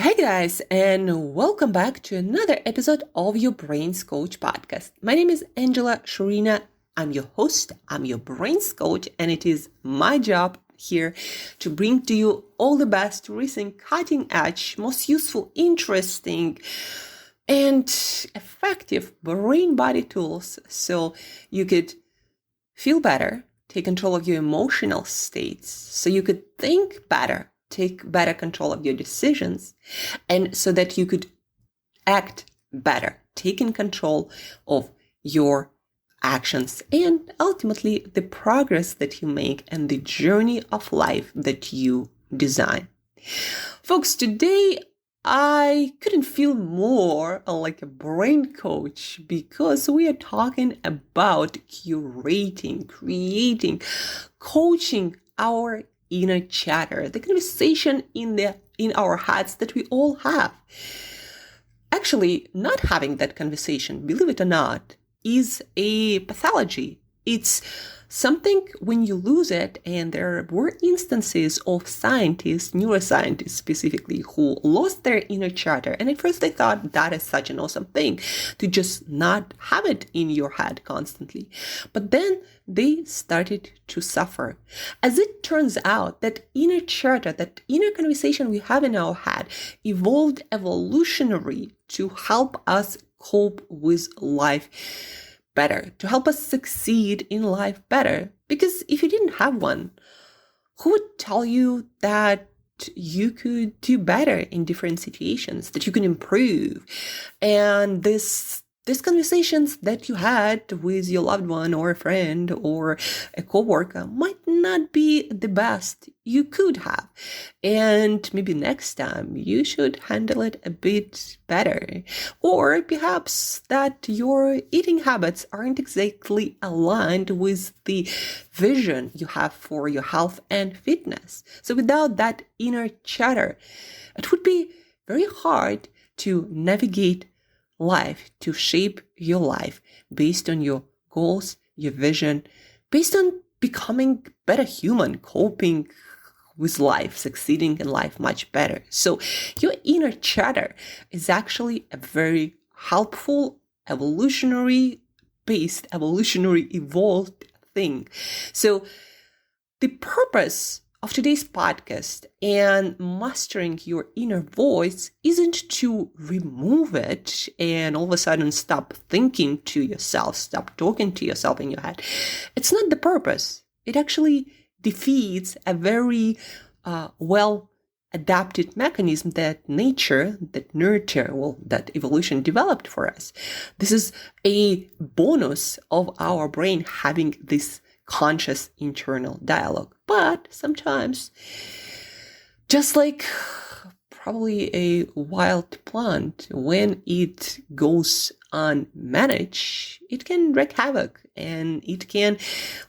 Hey guys, and welcome back to another episode of your Brains Coach podcast. My name is Angela Shurina. I'm your host, I'm your Brains Coach, and it is my job here to bring to you all the best, recent, cutting edge, most useful, interesting, and effective brain body tools so you could feel better, take control of your emotional states, so you could think better, take better control of your decisions, and so that you could act better, taking control of your actions and ultimately the progress that you make and the journey of life that you design. Folks, today I couldn't feel more like a brain coach because we are talking about curating, creating, coaching our inner chatter, the conversation in our heads that we all have. Actually, not having that conversation, believe it or not, is a pathology. It's something when you lose it, and there were instances of scientists, neuroscientists specifically, who lost their inner chatter. And at first they thought that is such an awesome thing to just not have it in your head constantly. But then they started to suffer. As it turns out, that inner chatter, that inner conversation we have in our head evolved evolutionary to help us cope with life better, to help us succeed in life better. Because if you didn't have one, who would tell you that you could do better in different situations, that you can improve? And these conversations that you had with your loved one or a friend or a coworker might not be the best you could have. And maybe next time you should handle it a bit better. Or perhaps that your eating habits aren't exactly aligned with the vision you have for your health and fitness. So without that inner chatter, it would be very hard to navigate life, to shape your life based on your goals, your vision, based on becoming a better human, coping with life, succeeding in life much better. So your inner chatter is actually a very helpful, evolutionary evolved thing. So the purpose of today's podcast and mastering your inner voice isn't to remove it and all of a sudden stop thinking to yourself, stop talking to yourself in your head. It's not the purpose. It actually defeats a very well adapted mechanism that nature, that nurture, that evolution developed for us. This is a bonus of our brain having this conscious internal dialogue. But sometimes, just like probably a wild plant, when it goes unmanaged, it can wreak havoc and it can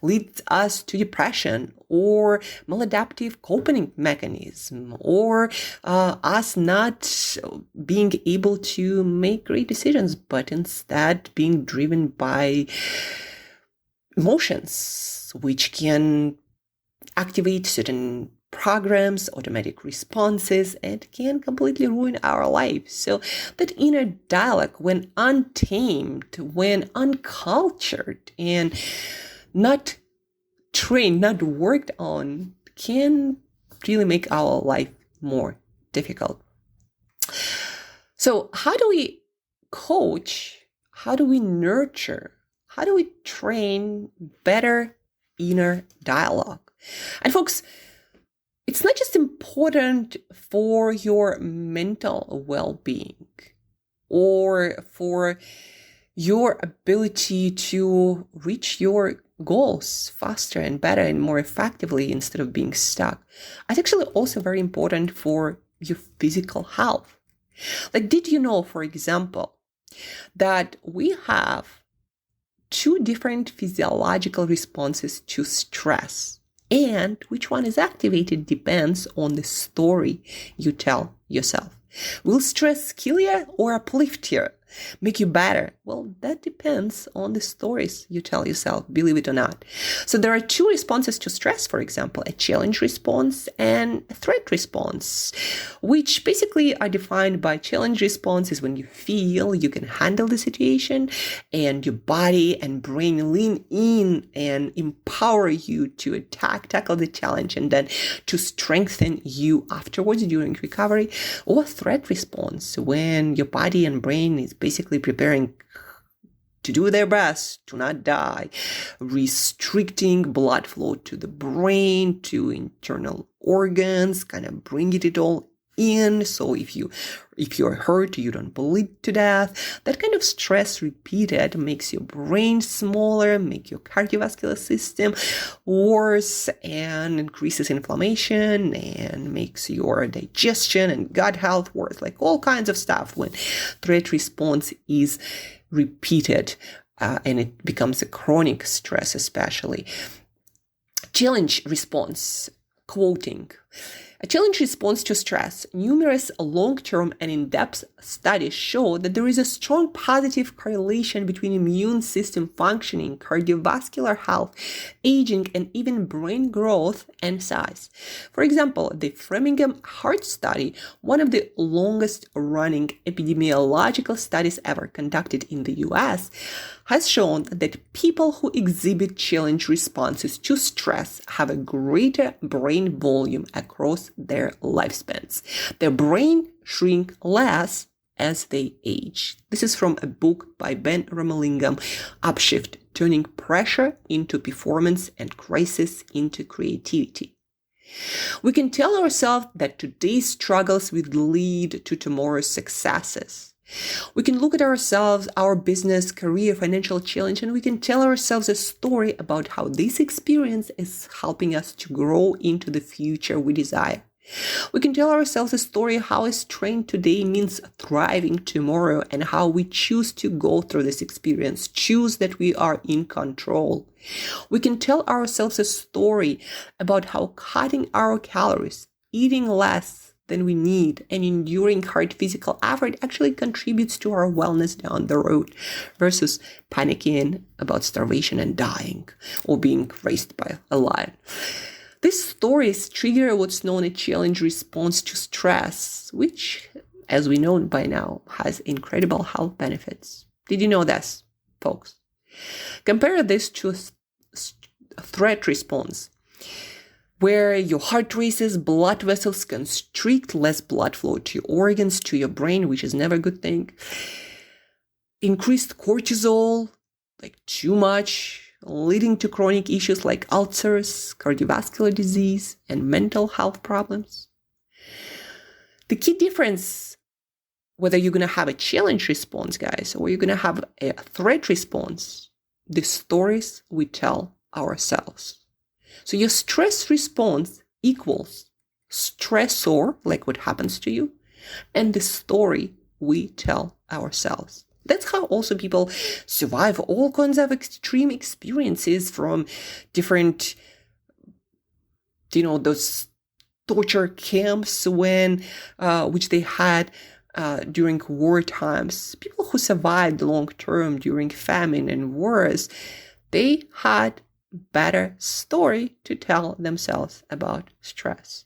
lead us to depression or maladaptive coping mechanism or us not being able to make great decisions, but instead being driven by emotions, which can activate certain programs, automatic responses, and can completely ruin our life. So that inner dialogue, when untamed, when uncultured, and not trained, not worked on, can really make our life more difficult. So how do we coach? How do we nurture? How do we train better inner dialogue? And folks, it's not just important for your mental well-being or for your ability to reach your goals faster and better and more effectively instead of being stuck. It's actually also very important for your physical health. Like, did you know, for example, that we have two different physiological responses to stress? And which one is activated depends on the story you tell yourself. Will stress kill you or uplift you? make you better? Well, that depends on the stories you tell yourself, believe it or not. So there are two responses to stress, for example, a challenge response and a threat response, which basically are defined by challenge response is when you feel you can handle the situation and your body and brain lean in and empower you to tackle the challenge and then to strengthen you afterwards during recovery. Or threat response, when your body and brain is basically preparing to do their best to not die, restricting blood flow to the brain, to internal organs, kind of bringing it all in. So if you're hurt, you don't bleed to death. That kind of stress repeated makes your brain smaller, make your cardiovascular system worse, and increases inflammation and makes your digestion and gut health worse, like all kinds of stuff when threat response is repeated and it becomes a chronic stress, especially. Challenge response, quoting. A challenge response to stress. Numerous long-term and in-depth studies show that there is a strong positive correlation between immune system functioning, cardiovascular health, aging, and even brain growth and size. For example, the Framingham Heart Study, one of the longest-running epidemiological studies ever conducted in the US, has shown that people who exhibit challenge responses to stress have a greater brain volume across their lifespans. Their brain shrink less as they age. This is from a book by Ben Ramalingam, Upshift, Turning Pressure into Performance and Crisis into Creativity. We can tell ourselves that today's struggles will lead to tomorrow's successes. We can look at ourselves, our business, career, financial challenge, and we can tell ourselves a story about how this experience is helping us to grow into the future we desire. We can tell ourselves a story how a strain today means thriving tomorrow and how we choose to go through this experience, choose that we are in control. We can tell ourselves a story about how cutting our calories, eating less than we need, and enduring hard physical effort actually contributes to our wellness down the road versus panicking about starvation and dying or being raised by a lion. These stories trigger what's known a challenge response to stress, which, as we know by now, has incredible health benefits. Did you know this, folks? Compare this to a threat response, where your heart races, blood vessels constrict, less blood flow to your organs, to your brain, which is never a good thing. Increased cortisol, like too much, leading to chronic issues like ulcers, cardiovascular disease, and mental health problems. The key difference, whether you're going to have a challenge response, guys, or you're going to have a threat response, the stories we tell ourselves. So your stress response equals stressor, like what happens to you, and the story we tell ourselves. That's how also people survive all kinds of extreme experiences from different, those torture camps which they had during war times. People who survived long term during famine and wars, they had better story to tell themselves about stress.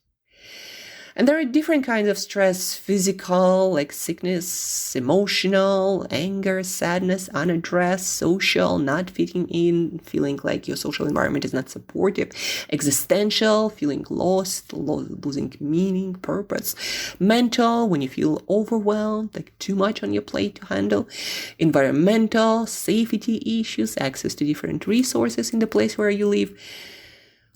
And there are different kinds of stress: physical, like sickness, emotional, anger, sadness, unaddressed, social, not fitting in, feeling like your social environment is not supportive, existential, feeling lost, losing meaning, purpose, mental, when you feel overwhelmed, like too much on your plate to handle, environmental, safety issues, access to different resources in the place where you live.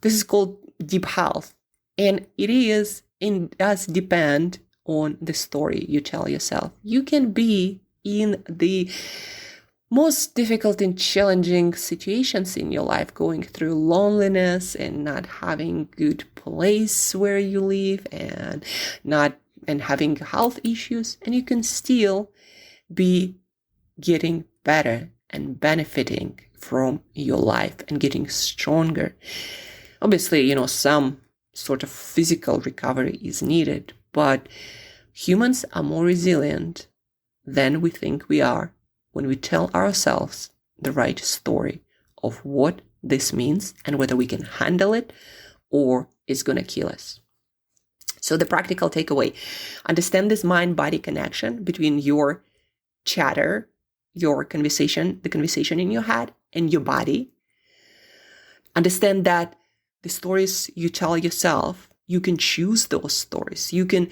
This is called deep health. And it does depend on the story you tell yourself. You can be in the most difficult and challenging situations in your life, going through loneliness and not having good place where you live and having health issues, and you can still be getting better and benefiting from your life and getting stronger. Obviously, some sort of physical recovery is needed, but humans are more resilient than we think we are when we tell ourselves the right story of what this means and whether we can handle it or it's going to kill us. So the practical takeaway, understand this mind-body connection between your chatter, your conversation, the conversation in your head and your body. Understand that the stories you tell yourself, you can choose those stories. You can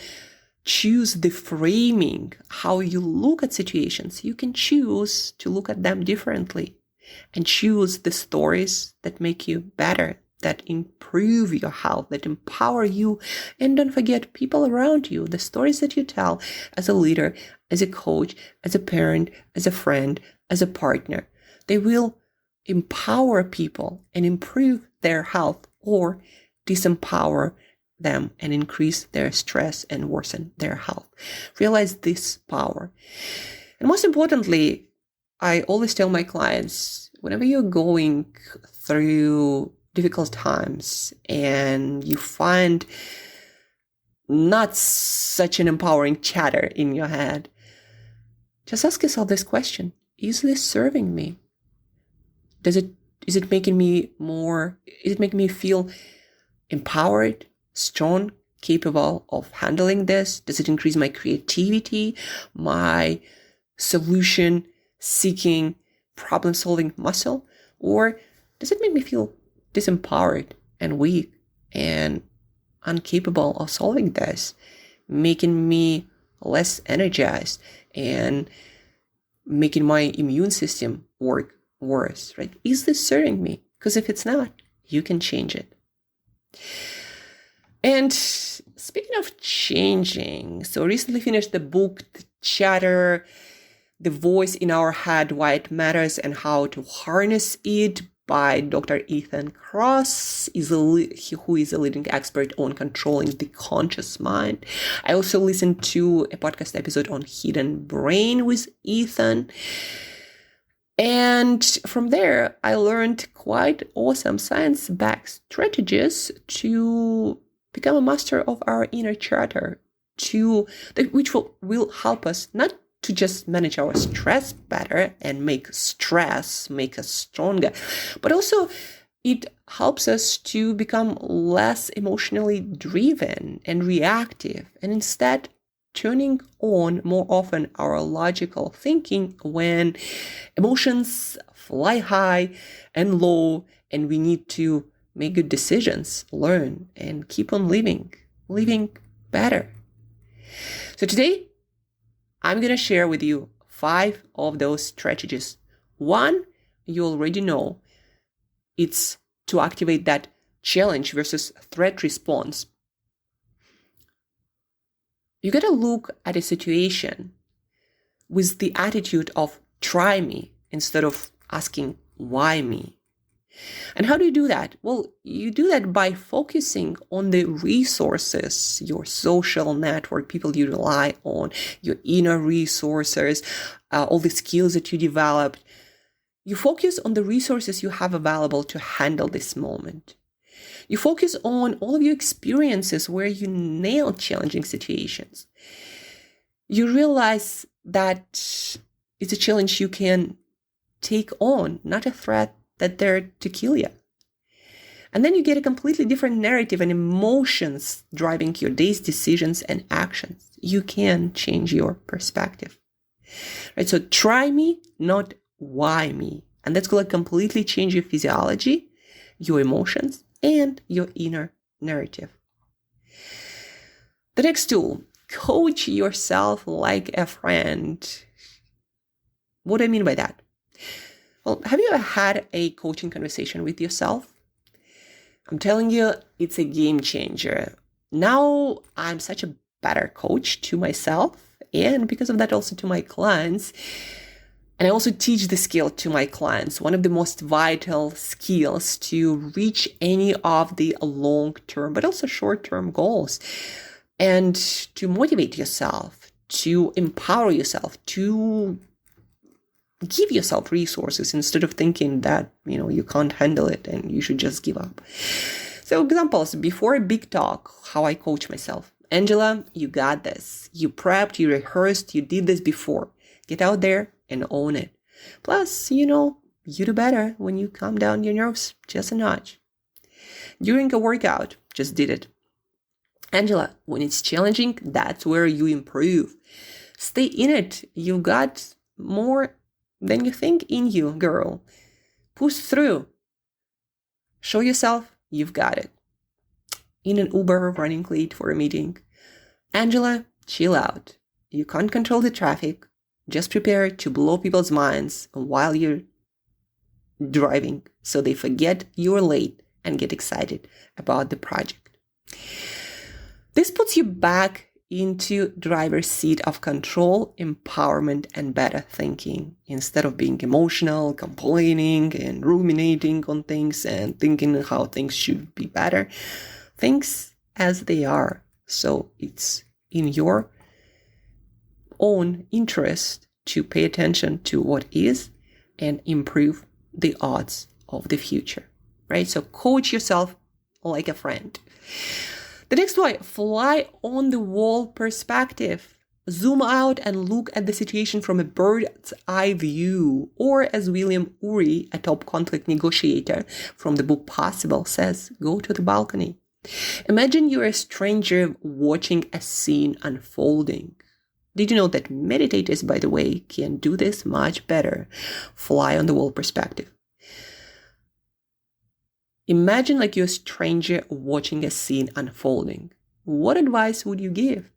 choose the framing, how you look at situations. You can choose to look at them differently and choose the stories that make you better, that improve your health, that empower you. And don't forget people around you, the stories that you tell as a leader, as a coach, as a parent, as a friend, as a partner. They will empower people and improve their health or disempower them and increase their stress and worsen their health. Realize this power. And most importantly, I always tell my clients, whenever you're going through difficult times and you find not such an empowering chatter in your head, just ask yourself this question: is this serving me? Is it making me feel empowered, strong, capable of handling this? Does it increase my creativity, my solution seeking, problem solving muscle? Or does it make me feel disempowered and weak and incapable of solving this, making me less energized and making my immune system work worse, right? Is this serving me? Because if it's not, you can change it. And speaking of changing, so recently finished the book, The Chatter, The Voice in Our Head, Why It Matters and How to Harness It, by Dr. Ethan Kross, who is a leading expert on controlling the conscious mind. I also listened to a podcast episode on hidden brain with Ethan. And from there, I learned quite awesome science-backed strategies to become a master of our inner chatter, which will help us not to just manage our stress better and make stress make us stronger, but also it helps us to become less emotionally driven and reactive, and instead turning on more often our logical thinking when emotions fly high and low and we need to make good decisions, learn, and keep on living better. So today, I'm going to share with you 5 of those strategies. One, you already know, it's to activate that challenge versus threat response. You got to look at a situation with the attitude of try me instead of asking why me. And how do you do that? Well, you do that by focusing on the resources, your social network, people you rely on, your inner resources, all the skills that you developed. You focus on the resources you have available to handle this moment. You focus on all of your experiences where you nailed challenging situations. You realize that it's a challenge you can take on, not a threat that they're to kill you. And then you get a completely different narrative and emotions driving your day's decisions and actions. You can change your perspective. Right? So try me, not why me. And that's going to completely change your physiology, your emotions, and your inner narrative. The next tool, coach yourself like a friend. What do I mean by that? Well, have you ever had a coaching conversation with yourself? I'm telling you, it's a game changer. Now I'm such a better coach to myself, and because of that also to my clients. And I also teach the skill to my clients, one of the most vital skills to reach any of the long-term, but also short-term goals, and to motivate yourself, to empower yourself, to give yourself resources instead of thinking that, you can't handle it and you should just give up. So examples, before a big talk, how I coach myself. Angela, you got this. You prepped, you rehearsed, you did this before. Get out there and own it. Plus, you do better when you calm down your nerves just a notch. During a workout, just did it. Angela, when it's challenging, that's where you improve. Stay in it. You got more than you think in you, girl. Push through. Show yourself you've got it. In an Uber, running late for a meeting. Angela, chill out. You can't control the traffic. Just prepare to blow people's minds while you're driving so they forget you're late and get excited about the project. This puts you back into driver's seat of control, empowerment, and better thinking instead of being emotional, complaining, and ruminating on things and thinking how things should be better. Things as they are. So it's in your own interest to pay attention to what is and improve the odds of the future, right? So coach yourself like a friend. The next one, fly on the wall perspective. Zoom out and look at the situation from a bird's eye view. Or as William Ury, a top conflict negotiator from the book Possible, says, go to the balcony. Imagine you're a stranger watching a scene unfolding. Did you know that meditators, by the way, can do this much better? Fly on the wall perspective. Imagine like you're a stranger watching a scene unfolding. What advice would you give?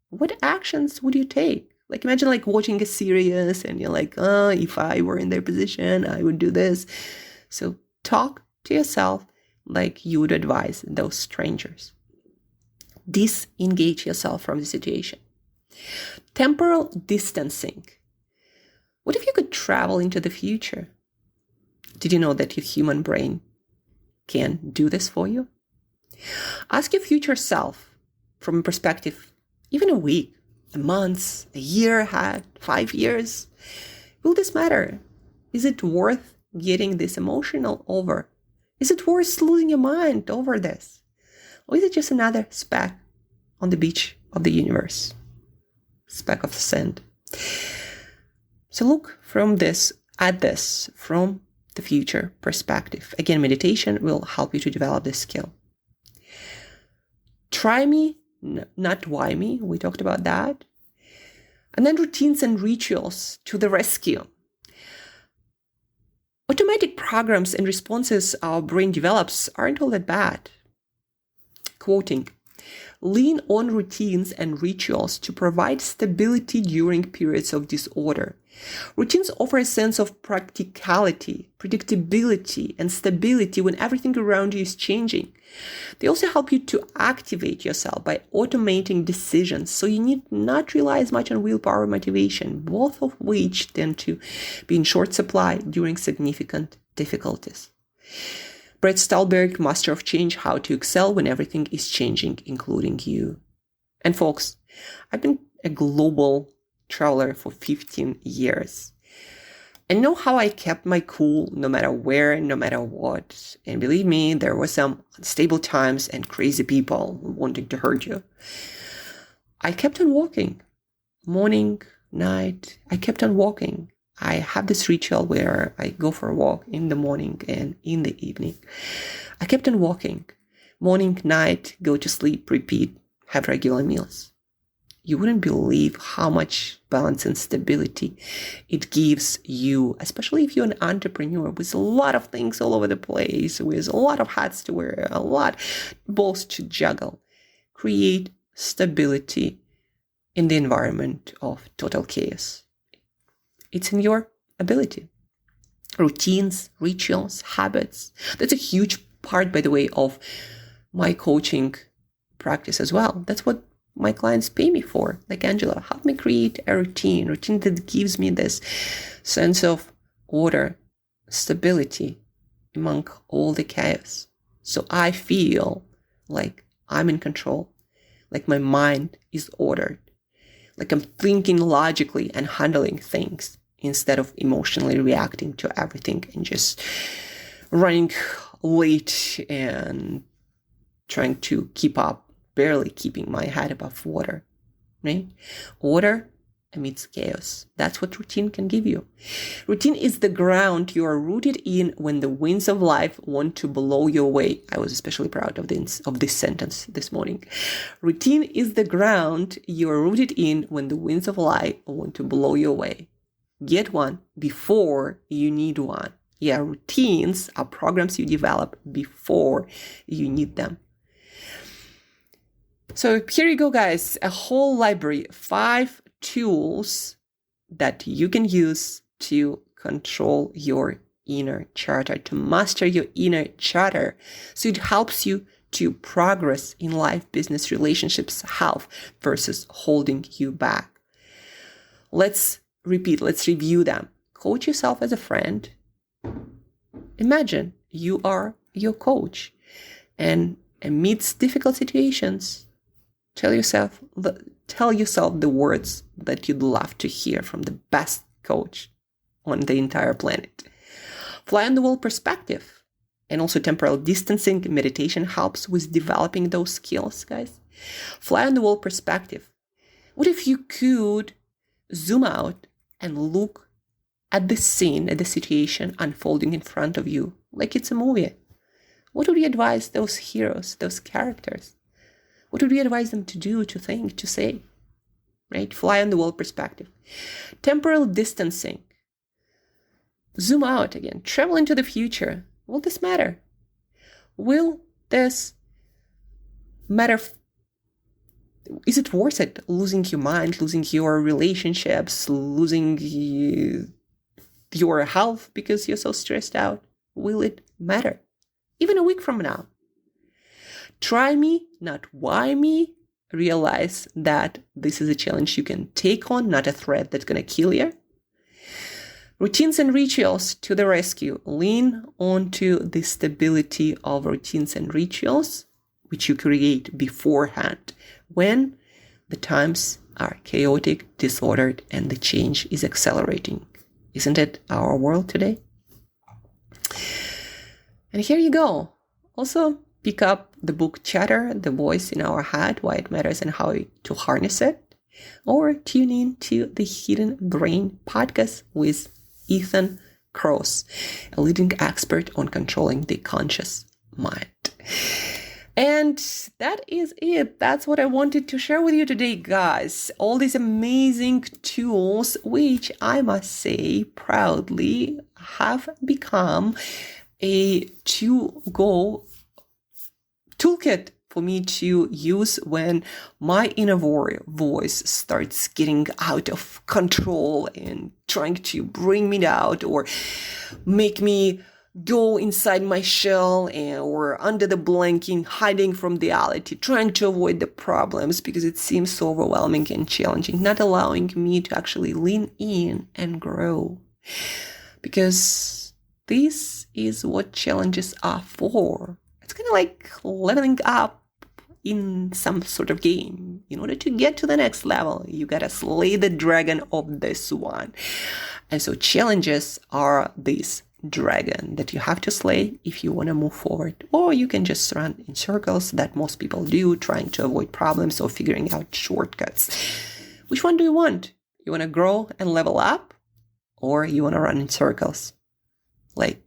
What actions would you take? Like imagine like watching a series and you're like, if I were in their position, I would do this. So talk to yourself like you would advise those strangers. Disengage yourself from the situation. Temporal distancing. What if you could travel into the future? Did you know that your human brain can do this for you? Ask your future self from a perspective, even a week, a month, a year ahead, 5 years. Will this matter? Is it worth getting this emotional over? Is it worth losing your mind over this? Or is it just another speck on the beach of the universe? Speck of sand. So look at this from the future perspective. Again, meditation will help you to develop this skill. Try me, not why me. We talked about that. And then routines and rituals to the rescue. Automatic programs and responses our brain develops aren't all that bad. Quoting, lean on routines and rituals to provide stability during periods of disorder. Routines offer a sense of practicality, predictability, and stability when everything around you is changing. They also help you to activate yourself by automating decisions, so you need not rely as much on willpower and motivation, both of which tend to be in short supply during significant difficulties. Brett Stulberg, Master of Change, How to Excel When Everything is Changing, including you. And folks, I've been a global traveler for 15 years. And know how I kept my cool no matter where, no matter what. And believe me, there were some unstable times and crazy people wanting to hurt you. I kept on walking. Morning, night, I kept on walking. I have this ritual where I go for a walk in the morning and in the evening. I kept on walking. Morning, night, go to sleep, repeat, have regular meals. You wouldn't believe how much balance and stability it gives you, especially if you're an entrepreneur with a lot of things all over the place, with a lot of hats to wear, a lot of balls to juggle. Create stability in the environment of total chaos. It's in your ability. Routines, rituals, habits. That's a huge part, by the way, of my coaching practice as well. That's what my clients pay me for. Like, Angela, help me create a routine that gives me this sense of order, stability among all the chaos. So I feel like I'm in control, like my mind is ordered, like I'm thinking logically and handling things instead of emotionally reacting to everything and just running late and trying to keep up, barely keeping my head above water, right? Order amidst chaos. That's what routine can give you. Routine is the ground you are rooted in when the winds of life want to blow you away. I was especially proud of this sentence this morning. Routine is the ground you are rooted in when the winds of life want to blow you away. Get one before you need one. Yeah, routines are programs you develop before you need them. So here you go, guys. A whole library, 5 tools that you can use to control your inner chatter, to master your inner chatter. So it helps you to progress in life, business, relationships, health, versus holding you back. Let's review them. Coach yourself as a friend. Imagine you are your coach, and amidst difficult situations, tell yourself the words that you'd love to hear from the best coach on the entire planet. Fly on the wall perspective and also temporal distancing meditation helps with developing those skills, guys. Fly on the wall perspective. What if you could zoom out and look at the scene, at the situation unfolding in front of you like it's a movie? What would you advise those heroes, those characters? What would we advise them to do, to think, to say? Right? Fly on the wall perspective. Temporal distancing. Zoom out again. Travel into the future. Will this matter? Will this matter? Is it worth it? Losing your mind, losing your relationships, losing your health because you're so stressed out? Will it matter? Even a week from now. Try me, not why me. Realize that this is a challenge you can take on, not a threat that's going to kill you. Routines and rituals to the rescue. Lean onto the stability of routines and rituals, which you create beforehand when the times are chaotic, disordered, and the change is accelerating. Isn't it our world today? And here you go. Also, pick up the book Chatter, The Voice in Our Head, Why It Matters and How to Harness It. Or tune in to the Hidden Brain podcast with Ethan Kroos, a leading expert on controlling the conscious mind. And that is it. That's what I wanted to share with you today, guys. All these amazing tools, which I must say proudly have become a toolkit for me to use when my inner voice starts getting out of control and trying to bring me down or make me go inside my shell or under the blanket, hiding from reality, trying to avoid the problems because it seems so overwhelming and challenging, not allowing me to actually lean in and grow. Because this is what challenges are for. It's kind of like leveling up in some sort of game. In order to get to the next level, you gotta slay the dragon of this one. And so challenges are this dragon that you have to slay if you want to move forward. Or you can just run in circles that most people do, trying to avoid problems or figuring out shortcuts. Which one do you want? You want to grow and level up? Or you want to run in circles? Like,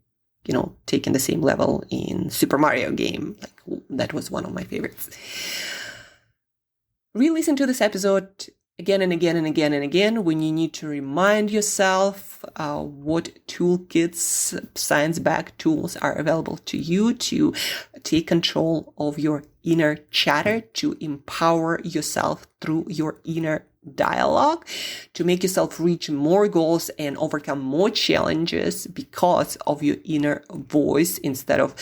taking the same level in Super Mario game. Like, that was one of my favorites. Re-listen to this episode again and again and again and again when you need to remind yourself what toolkits, science-backed tools are available to you to take control of your inner chatter, to empower yourself through your inner dialogue, to make yourself reach more goals and overcome more challenges because of your inner voice, instead of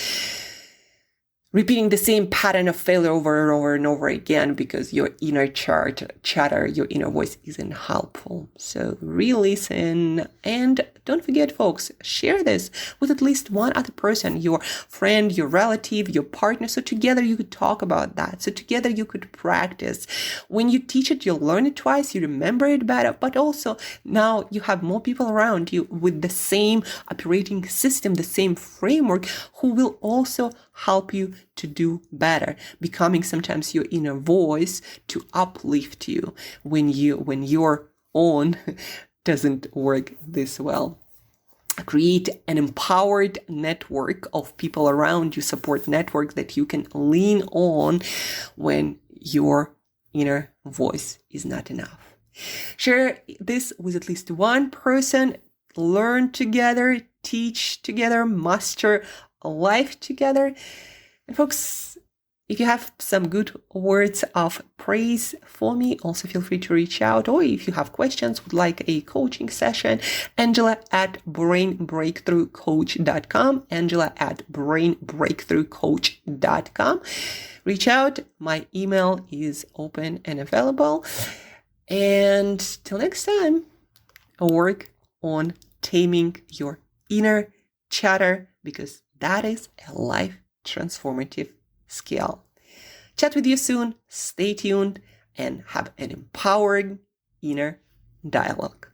repeating the same pattern of failure over and over and over again because your inner chatter, your inner voice isn't helpful. So re-listen, and don't forget, folks, share this with at least one other person, your friend, your relative, your partner, so together you could talk about that. So together you could practice. When you teach it, you'll learn it twice, you remember it better, but also now you have more people around you with the same operating system, the same framework, who will also help you to do better, becoming sometimes your inner voice to uplift you when you're own doesn't work this well. Create an empowered network of people around you, support network that you can lean on when your inner voice is not enough. Share this with at least one person. Learn together, teach together, master life together. And folks, if you have some good words of praise for me, also feel free to reach out. Or if you have questions, would like a coaching session, Angela@brainbreakthroughcoach.com, Angela@brainbreakthroughcoach.com. Reach out. My email is open and available. And till next time, work on taming your inner chatter, because that is a life transformative skill. Chat with you soon. Stay tuned and have an empowering inner dialogue.